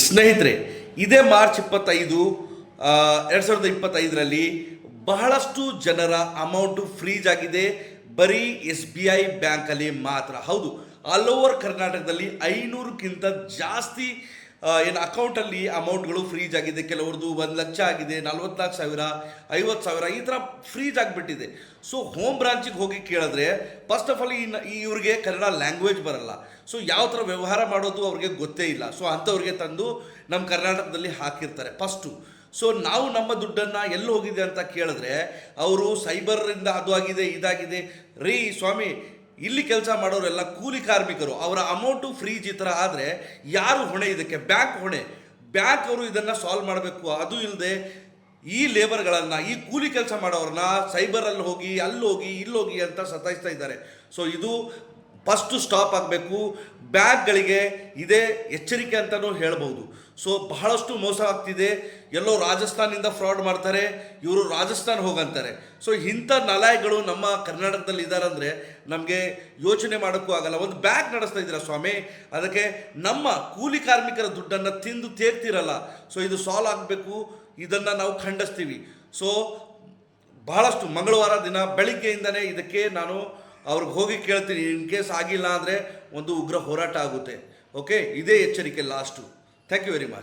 ಸ್ನೇಹಿತರೆ, ಇದೇ ಮಾರ್ಚ್ 25 2025ರಲ್ಲಿ ಬಹಳಷ್ಟು ಜನರ ಅಮೌಂಟು ಫ್ರೀಜ್ ಆಗಿದೆ. ಬರೀ SBI ಬ್ಯಾಂಕಲ್ಲಿ ಮಾತ್ರ. ಹೌದು, ಆಲ್ ಓವರ್ ಕರ್ನಾಟಕದಲ್ಲಿ 500ಕ್ಕಿಂತ ಜಾಸ್ತಿ ಏನು ಅಕೌಂಟಲ್ಲಿ ಅಮೌಂಟ್ಗಳು ಫ್ರೀಜ್ ಆಗಿದೆ. ಕೆಲವ್ರದ್ದು 1 ಲಕ್ಷ ಆಗಿದೆ, 44,000, 50,000 ಈ ಥರ ಫ್ರೀಜ್ ಆಗಿಬಿಟ್ಟಿದೆ. ಸೊ ಹೋಮ್ ಬ್ರಾಂಚಿಗೆ ಹೋಗಿ ಕೇಳಿದ್ರೆ ಫಸ್ಟ್ ಆಫ್ ಆಲ್ ಇವ್ರಿಗೆ ಕನ್ನಡ ಲ್ಯಾಂಗ್ವೇಜ್ ಬರಲ್ಲ. ಸೊ ಯಾವ ಥರ ವ್ಯವಹಾರ ಮಾಡೋದು ಅವ್ರಿಗೆ ಗೊತ್ತೇ ಇಲ್ಲ. ಸೊ ಅಂಥವ್ರಿಗೆ ತಂದು ನಮ್ಮ ಕರ್ನಾಟಕದಲ್ಲಿ ಹಾಕಿರ್ತಾರೆ ಫಸ್ಟು. ಸೊ ನಾವು ನಮ್ಮ ದುಡ್ಡನ್ನು ಎಲ್ಲಿ ಹೋಗಿದೆ ಅಂತ ಕೇಳಿದ್ರೆ ಅವರು ಸೈಬರಿಂದ ಅದು ಆಗಿದೆ ಇದಾಗಿದೆ. ರೀ ಸ್ವಾಮಿ, ಇಲ್ಲಿ ಕೆಲಸ ಮಾಡೋರೆಲ್ಲ ಕೂಲಿ ಕಾರ್ಮಿಕರು, ಅವರ ಅಮೌಂಟು ಫ್ರೀಜ್ ಈ ಥರ ಆದರೆ ಯಾರು ಹೊಣೆ ಇದಕ್ಕೆ? ಬ್ಯಾಂಕ್ ಹೊಣೆ. ಬ್ಯಾಂಕ್ ಅವರು ಇದನ್ನು ಸಾಲ್ವ್ ಮಾಡಬೇಕು. ಅದು ಇಲ್ಲದೆ ಈ ಲೇಬರ್ಗಳನ್ನು, ಈ ಕೂಲಿ ಕೆಲಸ ಮಾಡೋರನ್ನ ಸೈಬರಲ್ಲಿ ಹೋಗಿ ಅಲ್ಲೋಗಿ ಇಲ್ಲೋಗಿ ಅಂತ ಸತಾಯಿಸ್ತಾ ಇದ್ದಾರೆ. ಸೊ ಇದು ಫಸ್ಟು ಸ್ಟಾಪ್ ಆಗಬೇಕು. ಬ್ಯಾಂಕ್ಗಳಿಗೆ ಇದೇ ಎಚ್ಚರಿಕೆ ಅಂತಲೂ ಹೇಳ್ಬೋದು. ಸೊ ಬಹಳಷ್ಟು ಮೋಸ ಆಗ್ತಿದೆ. ಎಲ್ಲೋ ರಾಜಸ್ಥಾನಿಂದ ಫ್ರಾಡ್ ಮಾಡ್ತಾರೆ, ಇವರು ರಾಜಸ್ಥಾನ್ ಹೋಗಂತಾರೆ. ಸೊ ಇಂಥ ನಲಾಯಿಗಳು ನಮ್ಮ ಕರ್ನಾಟಕದಲ್ಲಿ ಇದ್ದಾರೆ ಅಂದರೆ ನಮಗೆ ಯೋಚನೆ ಮಾಡೋಕ್ಕೂ ಆಗಲ್ಲ. ಒಂದು ಬ್ಯಾಂಕ್ ನಡೆಸ್ತಾ ಇದ್ದೀರಾ ಸ್ವಾಮಿ, ಅದಕ್ಕೆ ನಮ್ಮ ಕೂಲಿ ಕಾರ್ಮಿಕರ ದುಡ್ಡನ್ನು ತಿಂದು ತೇಗ್ತಿರಲ್ಲ. ಸೊ ಇದು ಸಾಲ್ವ್ ಆಗಬೇಕು. ಇದನ್ನು ನಾವು ಖಂಡಿಸ್ತೀವಿ. ಸೊ ಬಹಳಷ್ಟು ಮಂಗಳವಾರ ದಿನ ಬೆಳಿಗ್ಗೆಯಿಂದನೇ ಇದಕ್ಕೆ ನಾನು ಅವ್ರಿಗೆ ಹೋಗಿ ಕೇಳ್ತೀನಿ. ಇನ್ ಕೇಸ್ ಆಗಿಲ್ಲ ಅಂದರೆ ಒಂದು ಉಗ್ರ ಹೋರಾಟ ಆಗುತ್ತೆ. ಓಕೆ, ಇದೇ ಎಚ್ಚರಿಕೆ last. Thank you very much.